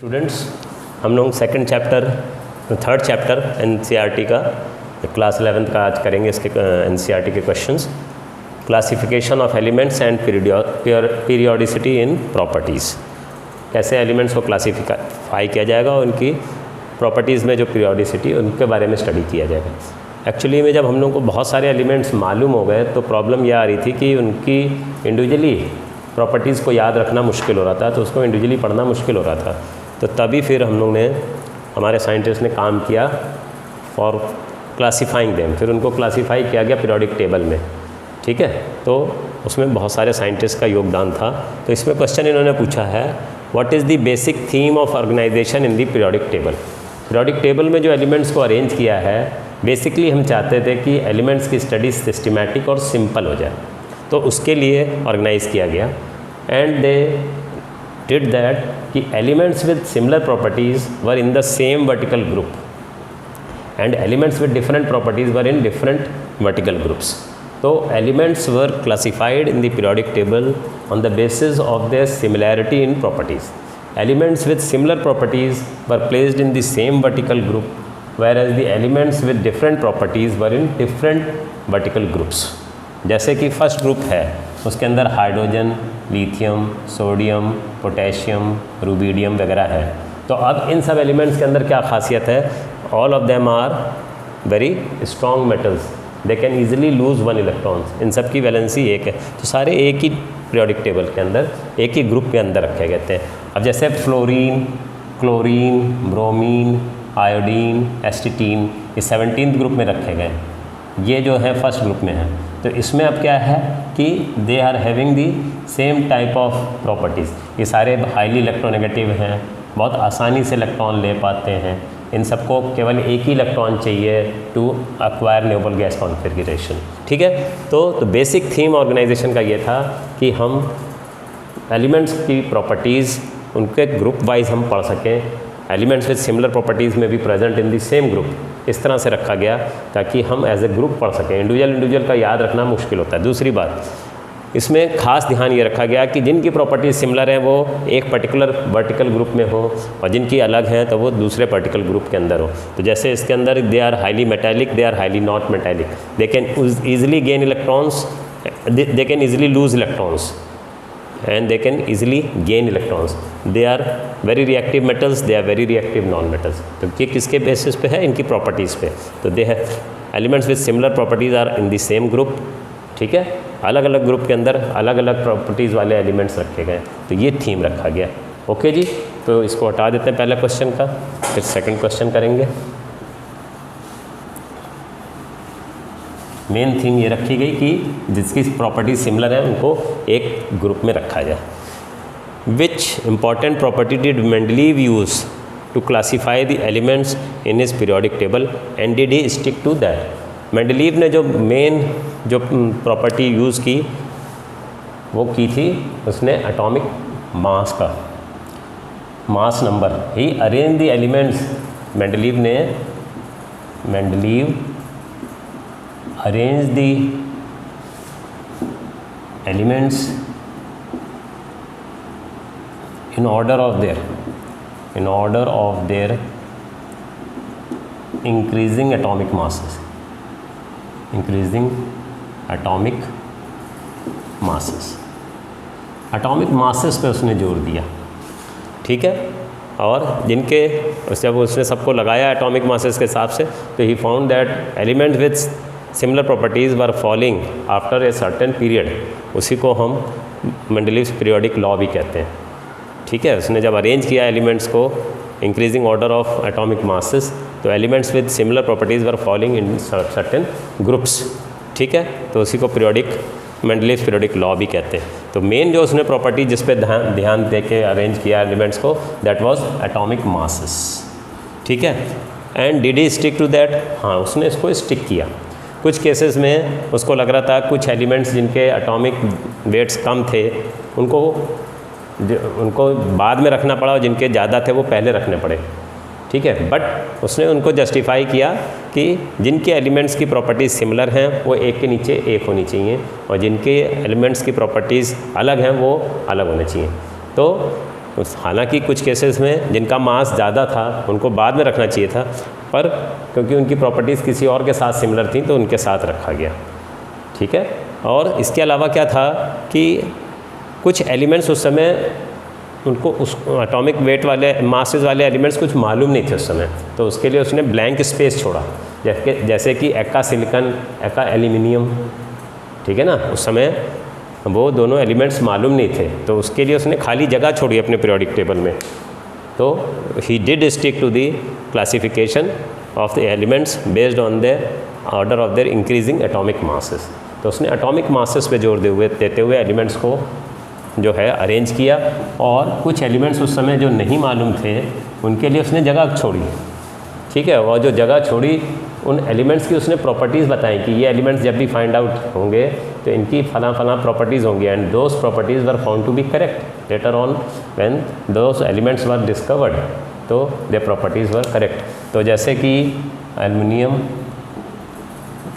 Students, हम लोग third chapter NCERT का क्लास 11 का आज करेंगे। इसके एनसीईआरटी के questions, classification of elements and periodicity in properties. कैसे एलिमेंट्स को क्लासीफाई किया जाएगा और उनकी प्रॉपर्टीज़ में जो पीरियोडिसिटी उनके बारे में स्टडी किया जाएगा। एक्चुअली में जब हम लोग को बहुत सारे एलिमेंट्स मालूम हो गए तो प्रॉब्लम यह आ रही थी कि उनकी इंडिविजुअली प्रॉपर्टीज़ को याद रखना मुश्किल हो रहा था, तो उसको इंडिविजुअली पढ़ना मुश्किल हो रहा था। तो तभी फिर हम लोग ने, हमारे साइंटिस्ट ने काम किया फॉर क्लासीफाइंग देम। फिर उनको क्लासीफाई किया गया पीरियोडिक टेबल में, ठीक है। तो उसमें बहुत सारे साइंटिस्ट का योगदान था। तो इसमें क्वेश्चन इन्होंने पूछा है, what is the basic theme of organisation in the periodic table. Periodic table में जो एलिमेंट्स को अरेंज किया है, बेसिकली हम चाहते थे कि एलिमेंट्स की स्टडी सिस्टमैटिक और सिंपल हो जाए, तो उसके लिए ऑर्गेनाइज किया गया। एंड दे did that कि elements with similar properties were in the same vertical group and elements with different properties were in different vertical groups. So elements were classified in the periodic table on the basis of their similarity in properties. Elements with similar properties were placed in the same vertical group, whereas the elements with different properties were in different vertical groups. जैसे कि first group है, उसके अंदर hydrogen, lithium, sodium, potassium, rubidium वगैरह है। तो अब इन सब एलिमेंट्स के अंदर क्या खासियत है? All of them are very strong metals, they can easily lose one electrons. इन सब की वैलेंसी एक है, तो सारे एक ही पीरियोडिक टेबल के अंदर, एक ही ग्रुप के अंदर रखे गए थे। अब जैसे फ्लोरीन, क्लोरीन, ब्रोमीन, आयोडीन, एस्टिटीन, ये 17th ग्रुप में रखे गए। ये जो है फर्स्ट ग्रुप में है। तो इसमें अब क्या है कि they are having the same type of properties. ये सारे हाईली इलेक्ट्रोनेगेटिव हैं, बहुत आसानी से इलेक्ट्रॉन ले पाते हैं। इन सबको केवल एक ही इलेक्ट्रॉन चाहिए to acquire noble gas configuration, ठीक है। तो बेसिक थीम ऑर्गेनाइजेशन का ये था कि हम एलिमेंट्स की प्रॉपर्टीज़ उनके ग्रुप वाइज हम पढ़ सकें। एलिमेंट्स विद सिमिलर प्रॉपर्टीज़ में भी present in the same group, इस तरह से रखा गया ताकि हम एज ए ग्रुप पढ़ सकें। इंडिविजुअल का याद रखना मुश्किल होता है। दूसरी बात, इसमें खास ध्यान ये रखा गया कि जिनकी प्रॉपर्टीज़ सिमिलर हैं वो एक पर्टिकुलर वर्टिकल ग्रुप में हो, और जिनकी अलग हैं तो वो दूसरे पर्टिकुलर ग्रुप के अंदर हो। तो जैसे इसके अंदर they are highly metallic, they are highly not metallic, they can easily gain electrons, they can easily lose electrons and they can easily gain electrons. They are very reactive metals, they are very reactive non-metals. तो ये किसके basis पे है? इनकी properties पे। तो they है elements with similar properties are in the same group, ठीक है। अलग अलग ग्रुप के अंदर अलग अलग प्रॉपर्टीज़ वाले एलिमेंट्स रखे गए। तो ये थीम रखा गया। ओके जी, तो इसको हटा देते हैं पहले क्वेश्चन का, फिर सेकंड क्वेश्चन करेंगे। मेन थीम ये रखी गई कि जिसकी प्रॉपर्टीज सिमिलर है उनको एक ग्रुप में रखा जाए। Which important property did Mendeleev use to classify the elements in his periodic table and did he stick to that. Mendeleev ने जो मेन जो प्रॉपर्टी यूज़ की वो की थी, उसने एटॉमिक मास का mass number he arrange the elements. Mendeleev arrange the elements in order of their increasing atomic masses, atomic masses पे उसने जोर दिया, ठीक है। और जिनके जब उसने सबको लगाया एटॉमिक मासेस के हिसाब से, तो he found that element with similar properties were falling after a certain period. उसी को हम मेंडलीव्स पीरियोडिक लॉ भी कहते हैं, ठीक है। उसने जब अरेंज किया एलिमेंट्स को increasing order of atomic masses, तो elements with similar properties were falling in certain groups, ठीक है। तो उसी को मेंडलीव्स पीरियोडिक लॉ भी कहते हैं। तो मेन जो उसने प्रॉपर्टी जिस पे ध्यान दे के अरेंज किया एलिमेंट्स को, दैट वाज एटॉमिक मासेस, ठीक है। And did he stick to that? हाँ, उसने इसको स्टिक किया। कुछ केसेस में उसको लग रहा था कुछ एलिमेंट्स जिनके एटॉमिक वेट्स कम थे उनको बाद में रखना पड़ा, और जिनके ज़्यादा थे वो पहले रखने पड़े, ठीक है। बट उसने उनको जस्टिफाई किया कि जिनके एलिमेंट्स की प्रॉपर्टीज़ सिमिलर हैं वो एक के नीचे एक होनी चाहिए, और जिनके एलिमेंट्स की प्रॉपर्टीज़ अलग हैं वो अलग होने चाहिए। तो हालांकि कुछ केसेस में जिनका मास ज़्यादा था उनको बाद में रखना चाहिए था, पर क्योंकि उनकी प्रॉपर्टीज़ किसी और के साथ सिमिलर थी तो उनके साथ रखा गया। ठीक है। और इसके अलावा क्या था कि कुछ एलिमेंट्स उस समय उनको उस एटॉमिक वेट वाले मासेस वाले एलिमेंट्स कुछ मालूम नहीं थे उस समय, तो उसके लिए उसने ब्लैंक स्पेस छोड़ा, जैसे कि एक्का सिलिकन, एक्का एल्यूमिनियम। ठीक है ना, उस समय वो दोनों एलिमेंट्स मालूम नहीं थे, तो उसके लिए उसने खाली जगह छोड़ी अपने पीरियोडिक टेबल में। तो he did stick to the classification of the elements based on the order of their increasing atomic masses. तो उसने एटॉमिक मासेस पे जोर देते हुए एलिमेंट्स को जो है अरेंज किया, और कुछ एलिमेंट्स उस समय जो नहीं मालूम थे उनके लिए उसने जगह छोड़ी। ठीक है, और जो जगह छोड़ी उन एलिमेंट्स की उसने प्रॉपर्टीज़ बताई कि ये एलिमेंट्स जब भी फाइंड आउट होंगे तो इनकी फला प्रॉपर्टीज़ होंगी, and those properties were found to be correct later on when those elements were discovered, तो दे प्रॉपर्टीज़ वर करेक्ट। तो जैसे कि एल्युमिनियम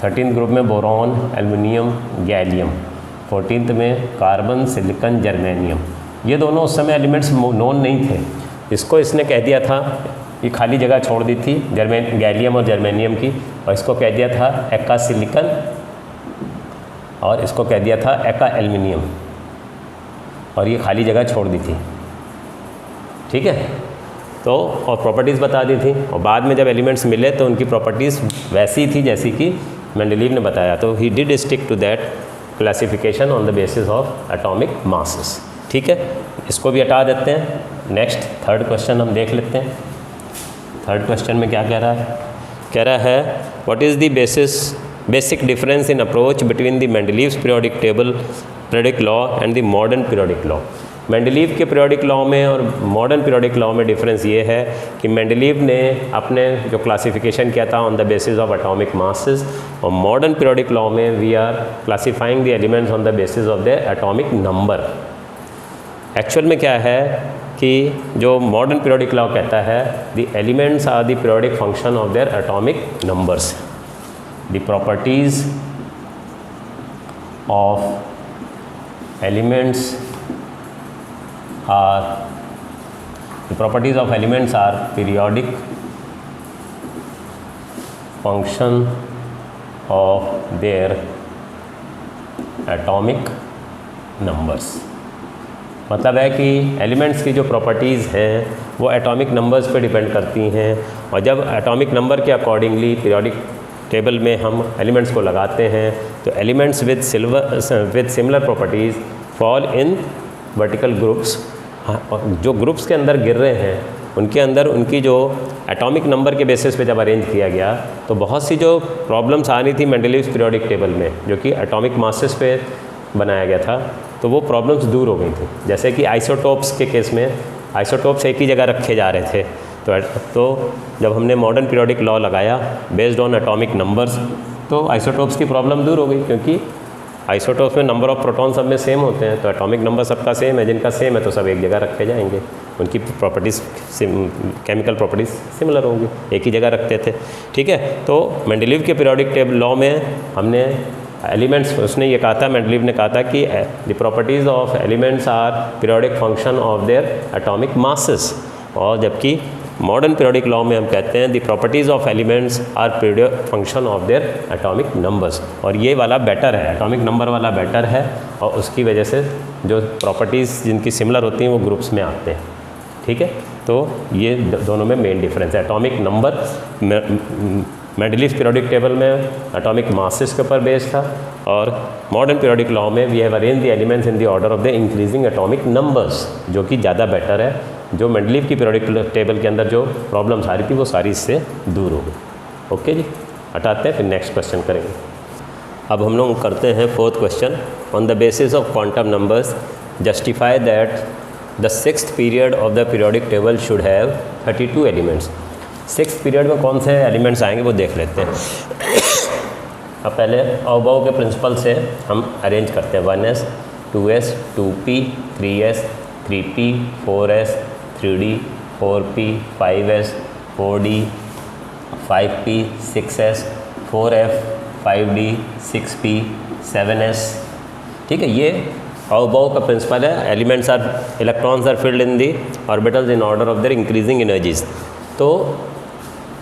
13th ग्रुप में बोरॉन, एल्युमिनियम, गैलियम, 14th में कार्बन, सिलिकन, जर्मेनियम, ये दोनों उस समय एलिमेंट्स नोन नहीं थे। इसको इसने कह दिया था, ये खाली जगह छोड़ दी थी गैलियम और जर्मेनियम की, और इसको कह दिया था एक्का सिलिकन, और इसको कह दिया था एक्का एल्युमिनियम, और ये खाली जगह छोड़ दी थी। ठीक है, तो और प्रॉपर्टीज़ बता दी थी, और बाद में जब एलिमेंट्स मिले तो उनकी प्रॉपर्टीज़ वैसी थी जैसी कि मेंडलीव ने बताया। तो he did stick to that classification on the basis of atomic masses. ठीक है, इसको भी हटा देते हैं। नेक्स्ट थर्ड क्वेश्चन हम देख लेते हैं। थर्ड क्वेश्चन में क्या कह रहा है? कह रहा है what is the basic difference in approach between the Mendeleev's periodic law and the modern periodic law. Mendeleev के पीरियोडिक लॉ में और मॉडर्न पीरियोडिक लॉ में डिफरेंस ये है कि मेंडलीव ने अपने जो क्लासिफिकेशन किया था on the basis of atomic masses, और मॉडर्न पीरियोडिक लॉ में we are classifying the elements on the basis of the atomic number. Actual में क्या है कि जो मॉडर्न पीरियोडिक लॉ कहता है the elements are the periodic function of their atomic numbers, the properties of elements are the properties of elements are periodic function of their atomic numbers। मतलब है कि एलिमेंट्स की जो प्रॉपर्टीज़ हैं वो atomic numbers पे डिपेंड करती हैं, और जब एटॉमिक नंबर के अकॉर्डिंगली पीरियोडिक टेबल में हम एलिमेंट्स को लगाते हैं तो elements with similar properties fall in vertical groups. जो ग्रुप्स के अंदर गिर रहे हैं उनके अंदर उनकी जो एटॉमिक नंबर के बेसिस पे जब अरेंज किया गया तो बहुत सी जो प्रॉब्लम्स आ रही थी मेंडलीव्स पीरियोडिक टेबल में जो कि एटॉमिक मासेस पे बनाया गया था, तो वो प्रॉब्लम्स दूर हो गई थी। जैसे कि आइसोटोप्स के केस में आइसोटोप्स एक ही जगह रखे जा रहे थे, तो जब हमने मॉडर्न पीरियोडिक लॉ लगाया बेस्ड ऑन एटॉमिक नंबर्स तो आइसोटोप्स की प्रॉब्लम दूर हो गई, क्योंकि आइसोटोप्स में नंबर ऑफ प्रोटॉन सब में सेम होते हैं, तो एटॉमिक नंबर सबका सेम है, जिनका सेम है तो सब एक जगह रखे जाएंगे, उनकी प्रॉपर्टीज़ केमिकल प्रॉपर्टीज़ सिमिलर होंगी, एक ही जगह रखते थे। ठीक है, तो मेंडलीव के पीरियोडिक टेबल लॉ में हमने एलिमेंट्स, उसने ये कहा था, मेंडलीव ने कहा था कि the properties of elements are periodic function of their atomic masses, और जबकि मॉडर्न पीरियोडिक लॉ में हम कहते हैं the properties of elements are periodic function of their atomic numbers. और ये वाला बेटर है, एटॉमिक नंबर वाला बेटर है, और उसकी वजह से जो प्रॉपर्टीज़ जिनकी सिमिलर होती हैं वो ग्रुप्स में आते हैं। ठीक है, तो ये दोनों में मेन डिफरेंस है। Atomic number Mendeleev periodic table में एटॉमिक मासेस के ऊपर बेस्ड था, और मॉडर्न पीरियोडिक लॉ में we have arrange the elements in the order of the increasing atomic numbers, जो कि ज़्यादा बेटर है। जो मेंडलीव की पीरियोडिक टेबल के अंदर जो प्रॉब्लम्स आ रही थी वो सारी इससे दूर हो गई। ओके जी, हटाते हैं, फिर नेक्स्ट क्वेश्चन करेंगे। अब हम लोग करते हैं fourth question. On the basis of quantum numbers justify that the sixth period of the periodic table should have 32 elements. Sixth period में कौन से एलिमेंट्स आएंगे वो देख लेते हैं। अब पहले अवबव के प्रिंसिपल से हम अरेंज करते हैं 1s 2s 2p 3s 3p 4s 3d 4p 5s 4d 5p 6s 4f 5d 6p 7s। ठीक है, ये अबाव का प्रिंसिपल है elements are electrons are filled in the orbitals in order of their increasing energies. तो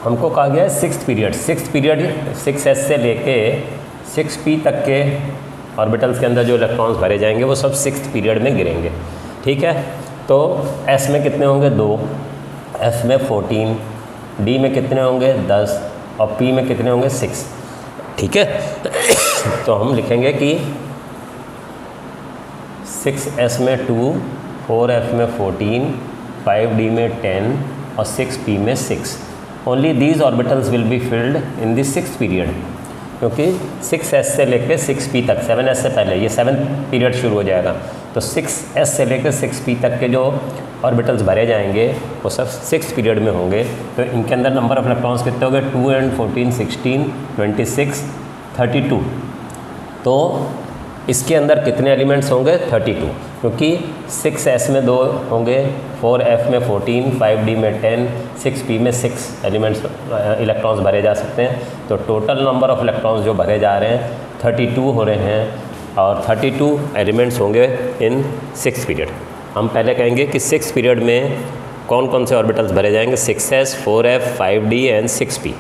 हमको कहा गया है सिक्स पीरियड 6s से लेके 6p तक के ऑर्बिटल्स के अंदर जो इलेक्ट्रॉन्स भरे जाएंगे वो सब 6th पीरियड में गिरेंगे। ठीक है, तो s में कितने होंगे 2, f में 14, d में कितने होंगे 10 और p में कितने होंगे 6। ठीक है तो हम लिखेंगे कि 6s में 2, 4f में 14, 5d में 10 और 6p में 6। Only these orbitals will be filled in the 6th period, क्योंकि 6s से लेकर 6p तक, 7s से पहले ये 7th पीरियड शुरू हो जाएगा। तो 6s से लेकर 6p तक के जो ऑर्बिटल्स भरे जाएंगे वो सब 6th पीरियड में होंगे। तो इनके अंदर नंबर ऑफ इलेक्ट्रॉन्स कितने होंगे 2 and 14, 16, 26, 32। तो इसके अंदर कितने एलिमेंट्स होंगे 32, क्योंकि 6s में 2 होंगे, 4f में 14, 5d में 10, 6p में 6 एलिमेंट्स इलेक्ट्रॉन्स भरे जा सकते हैं। तो टोटल नंबर ऑफ इलेक्ट्रॉन्स जो भरे जा रहे हैं 32 हो रहे हैं और 32 एलिमेंट्स होंगे इन 6th पीरियड। हम पहले कहेंगे कि 6th पीरियड में कौन कौन से ऑर्बिटल्स भरे जाएंगे 6s, 4f, 5d and 6p।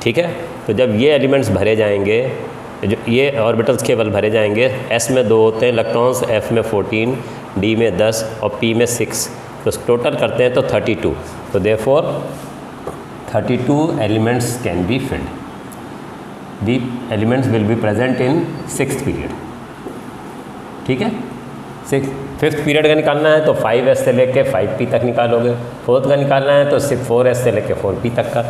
ठीक है, तो जब ये एलिमेंट्स भरे जाएंगे, जो ये ऑर्बिटल्स केवल भरे जाएंगे, s में 2 होते हैं इलेक्ट्रॉन्स, f में 14, d में 10 और p में 6, तो टोटल करते हैं तो 32। तो therefore 32 elements can be filled, the elements will be present in 6th period. ठीक है, 5th पीरियड का निकालना है तो 5s से लेके 5p तक निकालोगे, 4th का निकालना है तो 4s से लेके 4p तक का।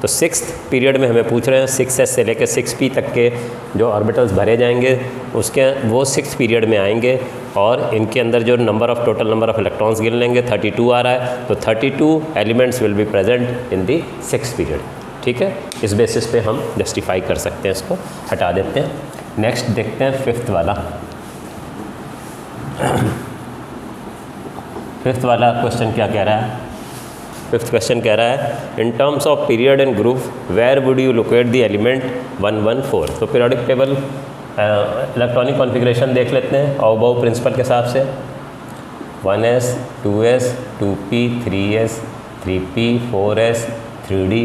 तो 6th पीरियड में हमें पूछ रहे हैं 6s से लेके 6p तक के जो ऑर्बिटल्स भरे जाएंगे उसके वो 6th पीरियड में आएंगे और इनके अंदर जो टोटल नंबर ऑफ इलेक्ट्रॉन्स गिन लेंगे 32 आ रहा है, तो 32 elements will be present in the 6th period. ठीक है, इस बेसिस पे हम जस्टिफाई कर सकते हैं, इसको हटा देते हैं। नेक्स्ट देखते हैं 5th वाला। 5th वाला क्वेश्चन क्या कह रहा है? 5th क्वेश्चन कह रहा है in terms of period and group where would you locate the element 114। तो पीरियोडिक टेबल इलेक्ट्रॉनिक कॉन्फ़िगरेशन देख लेते हैं अबाव प्रिंसिपल के हिसाब से। 1s, 2s, 2p, 3s, 3p, 4s, 3d,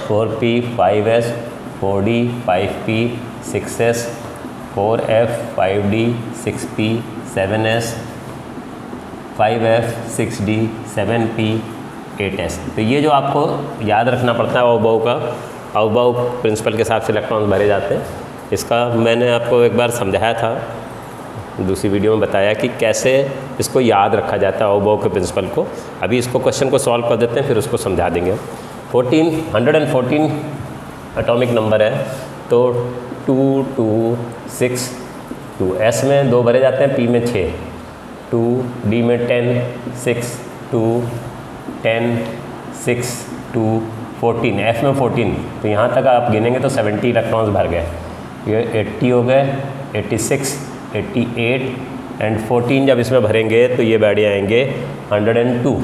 4p, 5s, 4d, 5p, 6s, 4f, 5d, 6p, 7s, 5f, 6d, 7p, 8s। तो ये जो आपको याद रखना पड़ता है अबाव प्रिंसिपल के हिसाब से इलेक्ट्रॉन्स भरे जाते हैं। इसका मैंने आपको एक बार समझाया था, दूसरी वीडियो में बताया कि कैसे इसको याद रखा जाता है अबाव के प्रिंसिपल को। अभी इसको क्वेश्चन को सॉल्व कर देते हैं, फिर उसको समझा देंगे। 114 एटॉमिक नंबर है, तो 2, 2, 6, 2 s में 2 भरे जाते हैं, p में 6, 2, d में 10, 6, 2, 10, 6, 2, 14, f में 14। तो यहाँ तक आप गिनेंगे तो 70 इलेक्ट्रॉन्स भर गए। ये 80 हो गए, 86, 88 एंड 14 जब इसमें भरेंगे तो ये बैठ जाएंगे 102।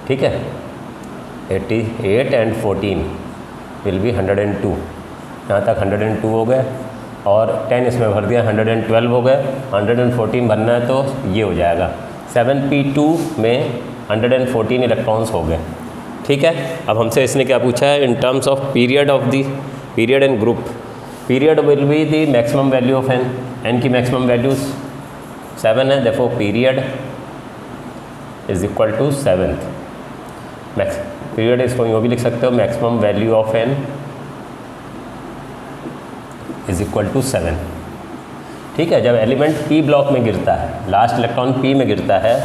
ठीक है, 88 एंड 14 विल बी 102। यहाँ तक 102 हो गए और 10 इसमें भर दिया 112 हो गए। 114 भरना है तो ये हो जाएगा 7p2 में 114 इलेक्ट्रॉन्स हो गए। ठीक है, अब हमसे इसने क्या पूछा है in terms of period and group. Period will be the maximum value of n की मैक्सिमम वैल्यूज 7 है, देखो period is equal to 7th। Period इसको यूँ भी लिख सकते हो, maximum value of n is equal to 7। ठीक है, जब एलिमेंट p ब्लॉक में गिरता है, लास्ट इलेक्ट्रॉन p में गिरता है,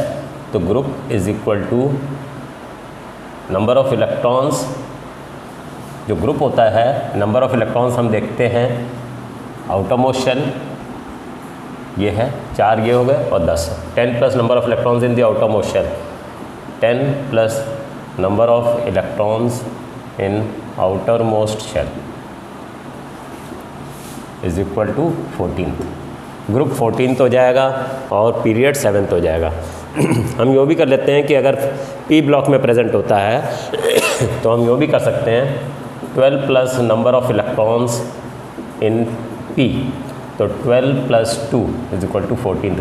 तो group is equal to number of electrons. जो ग्रुप होता है, नंबर ऑफ इलेक्ट्रॉन्स हम देखते हैं आउटरमोस्ट शेल, ये है 4, ये हो गए और 10। 10 plus number of electrons in the outermost shell, 10 plus number of electrons in outermost shell is equal to 14। Group 14 हो जाएगा और पीरियड 7 हो जाएगा। हम यूँ भी कर लेते हैं कि अगर p ब्लॉक में प्रेजेंट होता है तो हम यूँ भी कर सकते हैं 12 plus number of electrons in p। तो 12 + 2 = 14th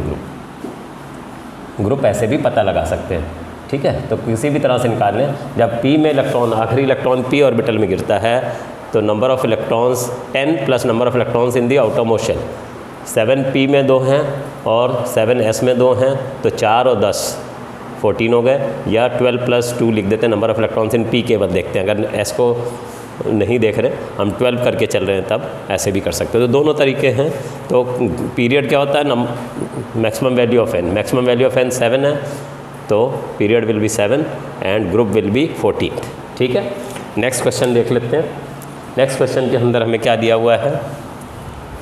ग्रुप ऐसे भी पता लगा सकते हैं, ठीक है। तो किसी भी तरह से निकाल लें, जब p में इलेक्ट्रॉन, आखिरी इलेक्ट्रॉन p ऑर्बिटल में गिरता है तो number of electrons 10 + number of electrons in the outermost shell, 7p में 2 हैं और 7s में 2 हैं, तो 4 और 10 14 हो गए। या 12 + 2 लिख देते हैं, number of electrons in p के बाद देखते हैं, अगर s को नहीं देख रहे हम 12 करके चल रहे हैं तब ऐसे भी कर सकते हो। तो दोनों तरीके हैं। तो पीरियड क्या होता है, maximum value of n, maximum value of n 7 है, तो period will B 7 and group will be 14, ठीक है। नेक्स्ट क्वेश्चन देख लेते हैं। नेक्स्ट क्वेश्चन के अंदर हमें क्या दिया हुआ है,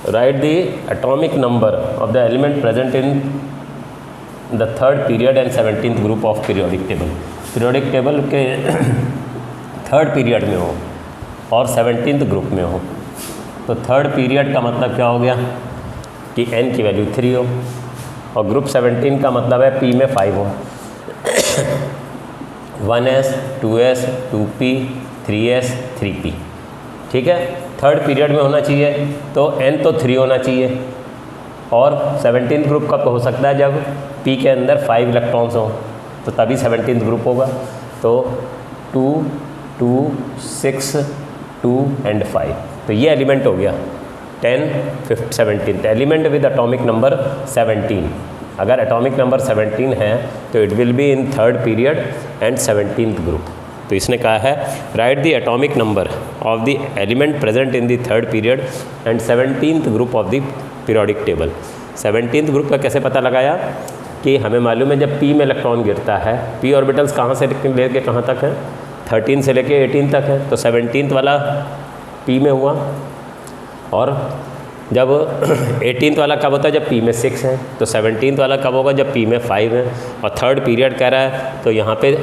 right the atomic number of the element present in the 3rd period and 17th group of periodic table. Periodic table के 3rd पीरियड में हो और 17th ग्रुप में हो, तो 3rd पीरियड का मतलब क्या हो गया कि n की वैल्यू 3 हो, और ग्रुप 17 का मतलब है p में 5 हो, 1s 2s 2p 3s 3p, ठीक है। 3rd पीरियड में होना चाहिए तो n तो 3 होना चाहिए, और 17th ग्रुप कब हो सकता है, जब p के अंदर 5 इलेक्ट्रॉन्स हों, तो तभी 17th ग्रुप होगा। तो 2 2 6 2 एंड 5, तो ये एलिमेंट हो गया 10 15 17, एलिमेंट विद एटॉमिक नंबर 17। अगर एटॉमिक नंबर 17 है तो it will be in 3rd period and 17th group. तो इसने कहा है right the atomic number of the element present in the 3rd period and 17th group of the periodic table. 17th group का कैसे पता लगाया कि हमें मालूम है जब p में इलेक्ट्रॉन गिरता है, p ऑर्बिटल्स कहाँ से लेके कहाँ तक है, 13 से लेके 18 तक है, तो 17th वाला p में हुआ। और जब 18th वाला कब होता है, जब p में 6 है, तो 17th वाला कब होगा, जब p में 5 है। और 3rd पीरियड कह रहा है तो यहाँ पे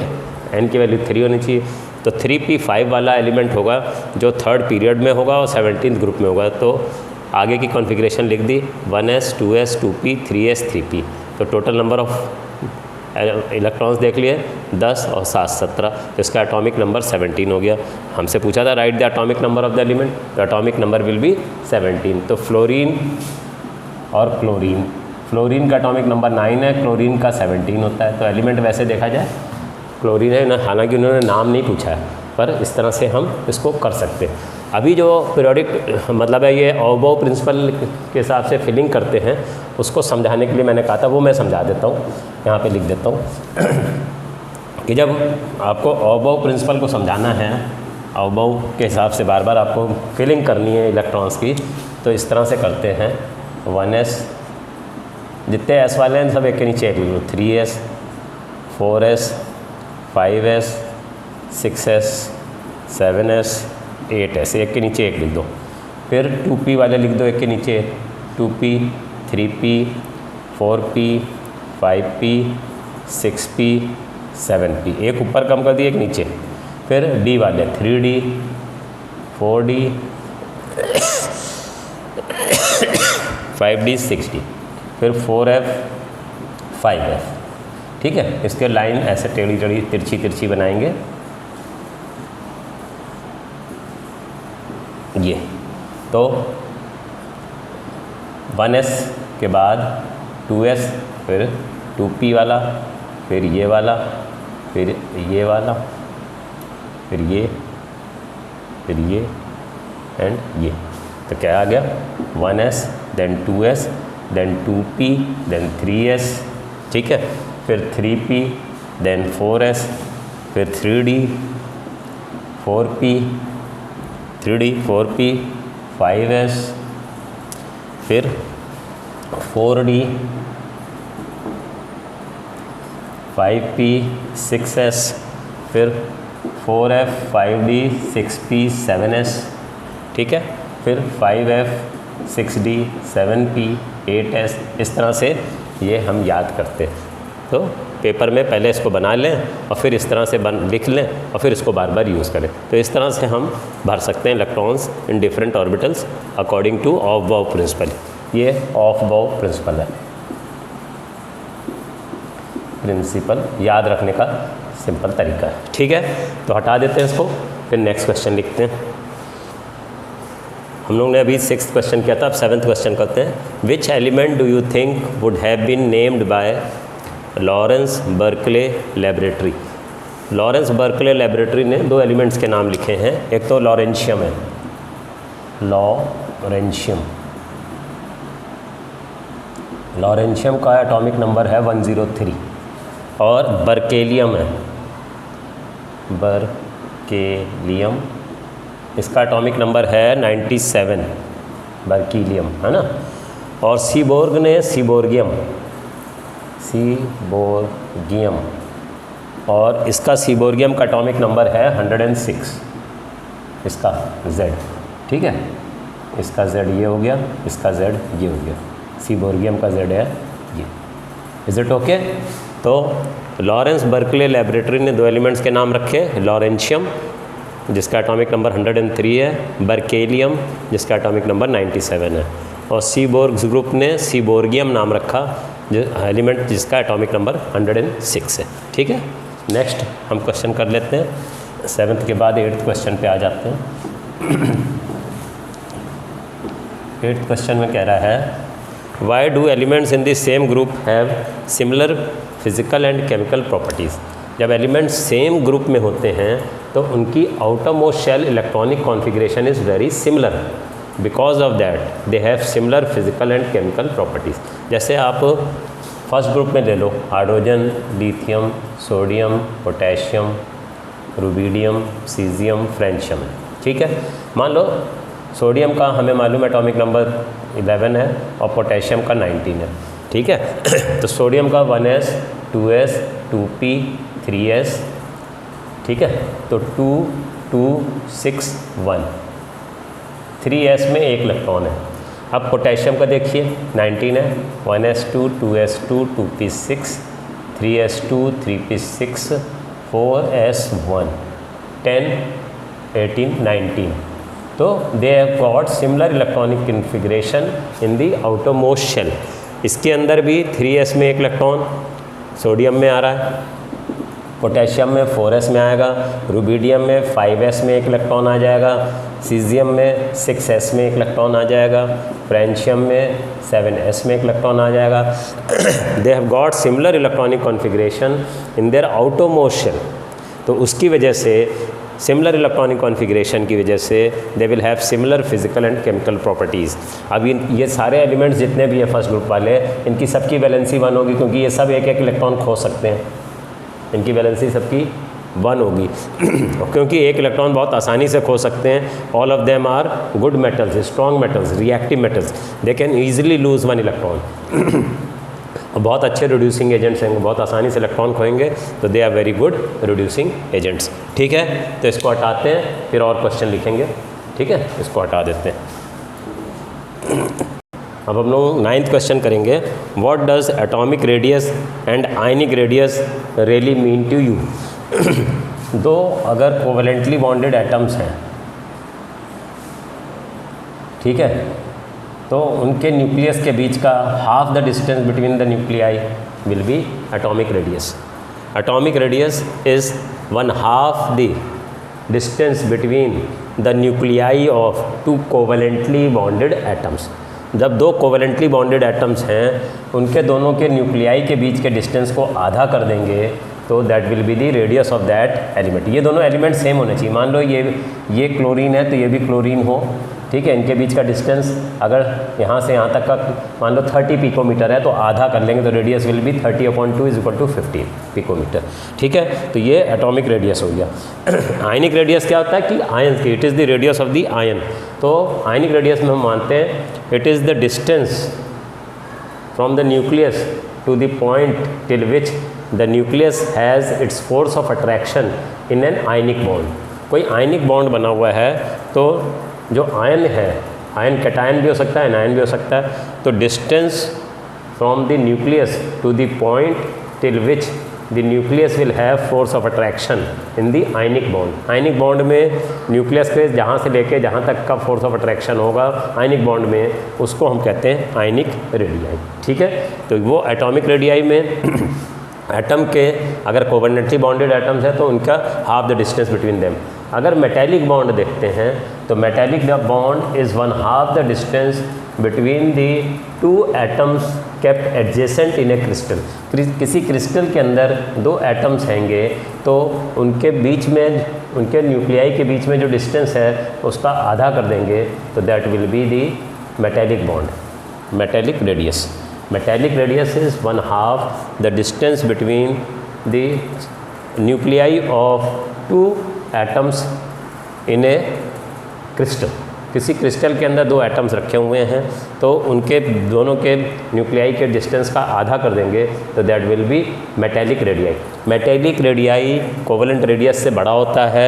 n की वैल्यू 3 होनी चाहिए, तो 3p5 वाला एलिमेंट होगा जो 3rd पीरियड में होगा और 17th ग्रुप में होगा। तो आगे की कॉन्फ़िगरेशन लिख दी, 1s 2s 2p 3s 3p। तो टोटल नंबर ऑफ इलेक्ट्रॉन्स देख लिए 10 और 7 17, तो इसका एटॉमिक नंबर 17 हो गया। हमसे पूछा था right the atomic number of the element, तो एटॉमिक नंबर विल बी 17। तो फ्लोरीन और क्लोरीन, फ्लोरीन का एटॉमिक नंबर 9 है, क्लोरीन का 17 होता है। तो एलिमेंट वैसे देखा जाए क्लोरीन है ना, हालांकि उन्होंने नाम नहीं पूछा है, पर इस तरह से हम इसको कर सकते हैं। अभी जो पीरियोडिक मतलब है ये ऑबो प्रिंसिपल के हिसाब से फिलिंग करते हैं, उसको समझाने के लिए मैंने कहा था, वो मैं समझा देता हूँ, यहाँ पे लिख देता हूँ कि जब आपको ऑबो प्रिंसिपल को समझाना है, ऑबो के हिसाब से बार बार आपको फिलिंग करनी है इलेक्ट्रॉन्स की, तो इस तरह से करते हैं। 1s, जितने s वाले हैं सब एक के नीचे एक लिख लो, 3s 4s 5s 6s 7s 8s, एक के नीचे एक लिख दो। फिर 2p वाले लिख दो एक के नीचे, 2p 3p 4p 5p 6p 7p, एक ऊपर कम कर दिए एक नीचे। फिर d वाले 3d 4d 5d 6d, फिर 4f 5f, ठीक है। इसके लाइन ऐसे टेढ़ी टेढ़ी तिरछी तिरछी बनाएंगे ये। तो 1s के बाद 2s, फिर 2p वाला, फिर ये वाला, फिर ये वाला, फिर ये, फिर ये एंड ये। तो क्या आ गया, 1s then 2s then 2p then 3s, ठीक है। फिर 3p देन 4s, फिर 3d 4p 3d 4p 5s, फिर 4d 5p 6s, फिर 4f 5d 6p 7s, ठीक है। फिर 5f 6d 7p 8s। इस तरह से ये हम याद करते हैं। तो पेपर में पहले इसको बना लें और फिर इस तरह से लिख लें और फिर इसको बार बार यूज़ करें। तो इस तरह से हम भर सकते हैं electrons in different orbitals according two of बाउ प्रिंसिपल। ये ऑफ बाउ प्रिंसिपल है, प्रिंसिपल याद रखने का सिंपल तरीका है, ठीक है। तो हटा देते हैं इसको, फिर नेक्स्ट क्वेश्चन लिखते हैं। हम लोग ने अभी 6th क्वेश्चन किया था, अब 7th क्वेश्चन करते हैं। Which element do you think would have been named by Lawrence Berkeley laboratory. Lawrence Berkeley laboratory ने 2 एलिमेंट्स के नाम लिखे हैं। एक तो लॉरेंशियम है, लॉरेंशियम। लॉरेंशियम का एटॉमिक नंबर है 103 और बर्केलियम है, बर्केलियम, इसका एटॉमिक नंबर है 97, बर्कीलियम है ना। और सीबोर्ग ने सीबोर्गियम, सीबोर्गियम, और इसका सीबोर्गियम का एटॉमिक नंबर है 106, इसका Z, ठीक है। इसका Z ये हो गया, इसका Z ये हो गया, सीबोर्गियम का Z है ये। Is it okay? तो लॉरेंस बर्कले लेबोरेटरी ने 2 एलिमेंट्स के नाम रखे, लॉरेंशियम जिसका एटॉमिक नंबर 103 है, बर्केलियम जिसका एटॉमिक नंबर 97 है, और सीबोर्ग्स ग्रुप ने सीबोर्गियम नाम रखा जो एलिमेंट जिसका एटॉमिक नंबर 106 है, ठीक है। नेक्स्ट हम क्वेश्चन कर लेते हैं। 7th के बाद 8th क्वेश्चन पे आ जाते हैं। 8th क्वेश्चन में कह रहा है why do elements in the same group have similar physical and chemical properties. जब एलिमेंट्स सेम ग्रुप में होते हैं तो उनकी outermost shell electronic configuration is very similar, because of that they have similar physical and chemical properties. जैसे आप first group में ले लो, hydrogen, lithium, sodium, potassium, rubidium, caesium, francium, ठीक है। मान लो सोडियम का हमें मालूम एटॉमिक नंबर 11 है और पोटेशियम का 19 है, ठीक है। तो सोडियम का 1s, 2s, 2p, 3s, ठीक है। तो 2, 2, 6, 1, 3s में 1 इलेक्ट्रॉन है। अब पोटेशियम का देखिए 19 है, 1s2, 2s2, 2p6, 3s2, 3p6, 4s1, 10, 18, 19। तो they have got similar electronic configuration in the outermost shell. इसके अंदर भी 3s में 1 इलेक्ट्रॉन सोडियम में आ रहा है, पोटेशियम में 4s में आएगा, रुबिडियम में 5s में 1 इलेक्ट्रॉन आ जाएगा, सीजियम में 6s में 1 इलेक्ट्रॉन आ जाएगा, फ्रेंशियम में 7s में 1 इलेक्ट्रॉन आ जाएगा। They have got similar electronic configuration in their outermost shell. तो उसकी वजह से सिमिलर इलेक्ट्रॉनिक कॉन्फ़िगरेशन की वजह से they will have similar physical and chemical properties. अब ये सारे एलिमेंट्स जितने भी है फर्स्ट ग्रुप वाले, इनकी सबकी वैलेंसी 1 होगी, क्योंकि ये सब 1-1 इलेक्ट्रॉन खो सकते हैं, इनकी वैलेंसी सबकी 1 होगी। क्योंकि 1 इलेक्ट्रॉन बहुत आसानी से खो सकते हैं। All of them are good metals, strong metals, reactive metals, they can easily lose 1 electron. बहुत अच्छे रिड्यूसिंग एजेंट्स हैं, बहुत आसानी से इलेक्ट्रॉन खोएंगे, तो they are very good reducing agents, ठीक है। तो इसको हटाते हैं, फिर और क्वेश्चन लिखेंगे, ठीक है। इसको हटा देते हैं। अब हम लोग 9th क्वेश्चन करेंगे। What does atomic radius and ionic radius really mean to you. दो अगर कोवेलेंटली बॉन्डेड एटम्स हैं, ठीक है, तो उनके न्यूक्लियस के बीच का half the distance between the nuclei will be atomic radius. Atomic radius is 1/2 the distance between the nuclei of 2 covalently bonded atoms. जब 2 कोवेलेंटली बॉन्डेड एटम्स हैं, उनके दोनों के न्यूक्लियाई के बीच के डिस्टेंस को आधा कर देंगे, तो that will be the radius of that element. ये दोनों एलिमेंट सेम होने चाहिए। मान लो ये क्लोरीन है तो ये भी क्लोरीन हो, ठीक है। इनके बीच का डिस्टेंस अगर यहाँ से यहाँ तक का मान लो 30 पिकोमीटर है, तो आधा कर लेंगे, तो रेडियस विल बी 30/2 = 15 पिकोमीटर, ठीक है। तो ये एटॉमिक रेडियस हो गया। आयनिक रेडियस क्या होता है कि आयन की, it is the radius of the ion. तो आयनिक रेडियस में हम मानते हैं it is the distance from the nucleus to the point till which the nucleus has its force of attraction in an ionic bond. कोई ionic bond बना हुआ है, तो जो आयन है, आयन कैटायन भी हो सकता है, एनायन भी हो सकता है, तो distance from the nucleus to the point till which the nucleus will have force of attraction in the ionic bond. Ionic bond में न्यूक्लियस के जहाँ से लेके जहाँ तक का फोर्स ऑफ अट्रैक्शन होगा आयनिक बॉन्ड में, उसको हम कहते हैं आयनिक रेडियाई, ठीक है। तो वो एटॉमिक रेडियाई में एटम के अगर कोवेलेंटली बॉन्डेड एटम्स है तो उनका half the distance between them. अगर मेटेलिक बॉन्ड देखते हैं तो metallic bond is 1/2 the distance between the two atoms kept adjacent in A crystal. किसी क्रिस्टल के अंदर दो एटम्स हैंगे तो उनके बीच में, उनके न्यूक्लियाई के बीच में जो डिस्टेंस है उसका आधा कर देंगे तो that will be the metallic bond, metallic radius. Metallic radius is 1/2 the distance between the nuclei of two atoms in a crystal। किसी क्रिस्टल के अंदर दो एटम्स रखे हुए हैं तो उनके दोनों के न्यूक्लियाई के डिस्टेंस का आधा कर देंगे तो that will be metallic radii. Metallic radii covalent radius से बड़ा होता है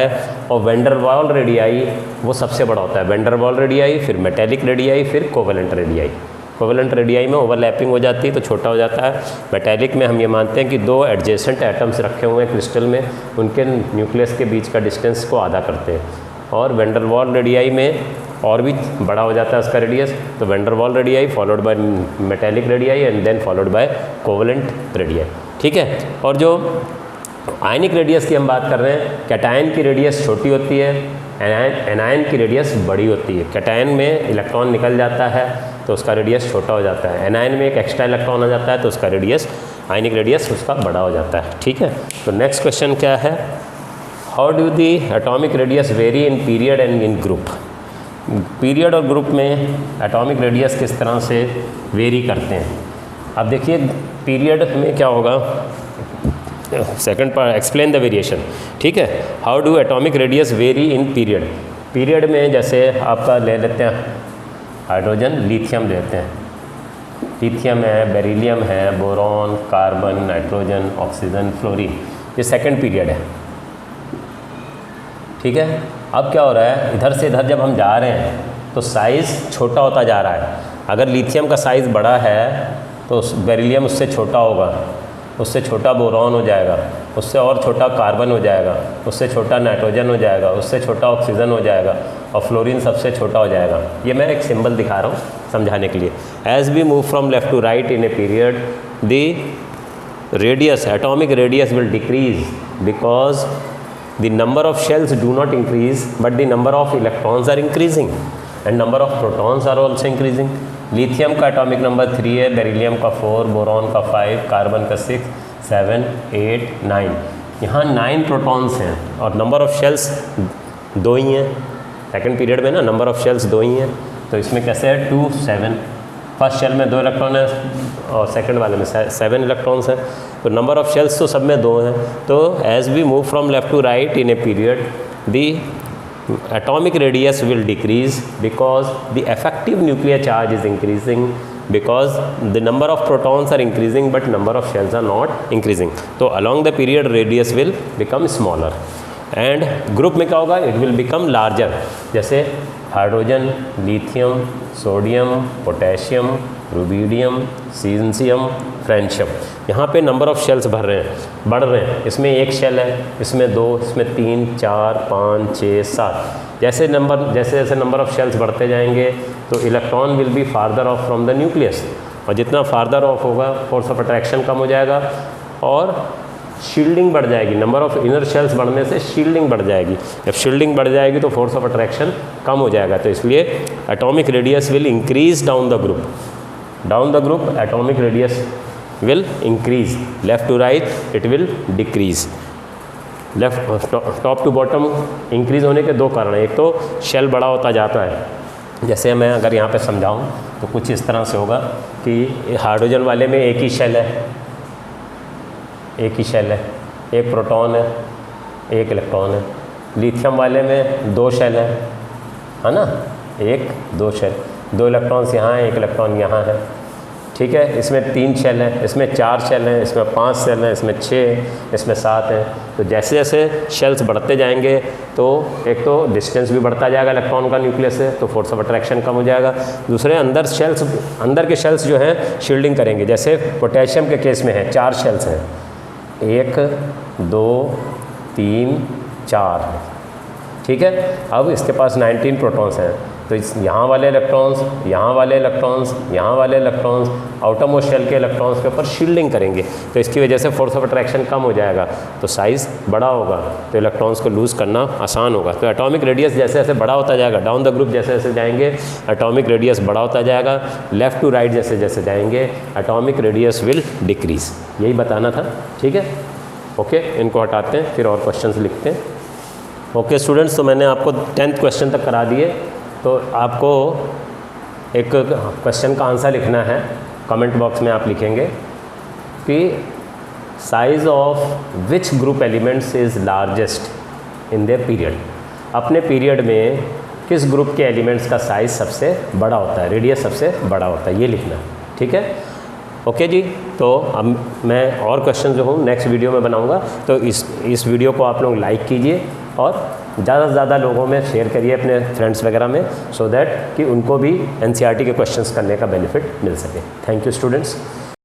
और वैन डर वाल रेडियाई वो सबसे बड़ा होता है। वैन डर वाल रेडियाई, फिर मेटेलिक रेडियाई, फिर कोवेलेंट रेडियाई। कोवेलेंट रेडियाई में ओवरलैपिंग हो जाती है तो छोटा हो जाता है। मेटेलिक में हम ये मानते हैं कि दो एडजेसेंट एटम्स रखे हुए हैं क्रिस्टल में, उनके न्यूक्लियस के बीच का डिस्टेंस को आधा करते हैं। और वैन डर वाल रेडियाई में और भी बड़ा हो जाता है उसका रेडियस, तो van der Waal radii followed by metallic radii and then followed by covalent radii. ठीक है। और जो आयनिक रेडियस की हम बात कर रहे हैं, कैटायन की रेडियस छोटी होती है, एनायन की रेडियस बड़ी होती है। कैटायन में इलेक्ट्रॉन निकल जाता है तो उसका रेडियस छोटा हो जाता है, एनायन में एक एक्स्ट्रा इलेक्ट्रॉन आ जाता है तो उसका रेडियस, आयनिक रेडियस उसका बड़ा हो जाता है। ठीक है। तो नेक्स्ट क्वेश्चन क्या है, how do the atomic radius very in period and in group. Period और ग्रुप में एटॉमिक रेडियस किस तरह से वेरी करते हैं। अब देखिए पीरियड में क्या होगा, second part explain the variation. ठीक है। How do atomic radius very in period. Period में जैसे आपका ले लेते हैं हाइड्रोजन, लिथियम लेते हैं, लिथियम है, बेरिलियम है, boron, carbon, nitrogen, oxygen, fluorine, ये सेकंड पीरियड है। ठीक है। अब क्या हो रहा है, इधर से इधर जब हम जा रहे हैं तो साइज़ छोटा होता जा रहा है। अगर लिथियम का साइज़ बड़ा है तो बेरिलियम उससे छोटा होगा, उससे छोटा बोरॉन हो जाएगा, उससे और छोटा कार्बन हो जाएगा, उससे छोटा नाइट्रोजन हो जाएगा, उससे छोटा ऑक्सीजन हो जाएगा और फ्लोरीन सबसे छोटा हो जाएगा। ये मैं एक सिंबल दिखा रहा हूँ समझाने के लिए। As we move from left to right in a period the radius, atomic radius will decrease because the number of shells do not increase but the number of electrons are increasing and number of protons are also increasing। Lithium का atomic number 3 है, beryllium का 4, boron का 5, carbon का 6, 7, 8, 9। यहाँ 9 protons हैं और number of shells 2 ही हैं। Second period में ना नंबर ऑफ शेल्स 2 ही हैं, तो इसमें कैसे है 2, 7। फर्स्ट शेल में 2 इलेक्ट्रॉन है और सेकंड वाले में 7 इलेक्ट्रॉन्स हैं, तो नंबर ऑफ शेल्स तो सब में 2 हैं। तो as we move from left to right in a period the atomic radius will decrease because the effective nuclear charge is increasing because the number of protons are increasing but number of shells are not increasing। तो along the period radius will become smaller and group में क्या होगा, it will become larger। जैसे hydrogen, lithium, sodium, potassium, rubidium, caesium, francium, यहाँ पे number of shells बढ़ रहे हैं। इसमें 1 शेल है, इसमें 2, इसमें 3, 4, 5, 6, 7। जैसे जैसे नंबर ऑफ़ शेल्स बढ़ते जाएंगे तो electron will be farther of from the nucleus, और जितना फार्दर ऑफ होगा फोर्स ऑफ अट्रैक्शन कम हो जाएगा और शील्डिंग बढ़ जाएगी। नंबर ऑफ इनर शेल्स बढ़ने से शील्डिंग बढ़ जाएगी, जब शील्डिंग बढ़ जाएगी तो फोर्स ऑफ अट्रैक्शन कम हो जाएगा। तो इसलिए atomic radius will increase down the group, atomic radius will increase, left to right it will decrease। Left top to bottom increase होने के 2 कारण हैं। एक तो शेल बड़ा होता जाता है, जैसे मैं अगर यहाँ पे समझाऊँ तो कुछ इस तरह से होगा कि हाइड्रोजन वाले में एक ही शेल है, एक प्रोटॉन है, एक इलेक्ट्रॉन है। लिथियम वाले में 2 शेल है ना, 1, 2 शेल, 2 इलेक्ट्रॉन्स यहाँ हैं, 1 इलेक्ट्रॉन यहाँ है। ठीक है। इसमें 3 शेल हैं, इसमें 4 शेल हैं, इसमें 5 शेल हैं, इसमें 6, इसमें 7 हैं। तो जैसे जैसे शेल्स बढ़ते जाएंगे तो एक तो डिस्टेंस भी बढ़ता जाएगा इलेक्ट्रॉन का न्यूक्लियस से, तो फोर्स ऑफ अट्रैक्शन कम हो जाएगा। दूसरे अंदर के शेल्स जो हैं शील्डिंग करेंगे। जैसे पोटेशियम के केस में है 4 शेल्स हैं, 1, 2, 3, 4। ठीक है। अब इसके पास 19 प्रोटॉन्स हैं, तो इस यहाँ वाले इलेक्ट्रॉन्स, यहाँ वाले इलेक्ट्रॉन्स, यहाँ वाले इलेक्ट्रॉन्स आउटरमोस्ट शेल के इलेक्ट्रॉन्स के ऊपर शील्डिंग करेंगे, तो इसकी वजह से फोर्स ऑफ अट्रैक्शन कम हो जाएगा, तो साइज़ बड़ा होगा, तो इलेक्ट्रॉन्स को लूज़ करना आसान होगा। तो एटॉमिक रेडियस जैसे जैसे बड़ा होता जाएगा, डाउन द ग्रुप जैसे जैसे जाएंगे एटॉमिक रेडियस बड़ा होता जाएगा, लेफ़्ट टू राइट जैसे जैसे जाएंगे एटॉमिक रेडियस विल डिक्रीज़। यही बताना था, ठीक है। ओके, इनको हटाते हैं, फिर और क्वेश्चंस लिखते हैं। ओके स्टूडेंट्स, तो मैंने आपको 10th क्वेश्चन तक करा दिए, तो आपको एक क्वेश्चन का आंसर लिखना है, कमेंट बॉक्स में आप लिखेंगे कि size of which group elements is largest in their period. अपने पीरियड में किस ग्रुप के एलिमेंट्स का साइज़ सबसे बड़ा होता है, रेडियस सबसे बड़ा होता है, ये लिखना, ठीक है। ओके जी, तो अब मैं और क्वेश्चन जो हूँ नेक्स्ट वीडियो में बनाऊँगा, तो इस वीडियो को आप लोग लाइक कीजिए और ज़्यादा से ज़्यादा लोगों में शेयर करिए अपने फ्रेंड्स वगैरह में, सो दैट कि उनको भी एनसीईआरटी के क्वेश्चंस करने का बेनिफिट मिल सके। Thank you students.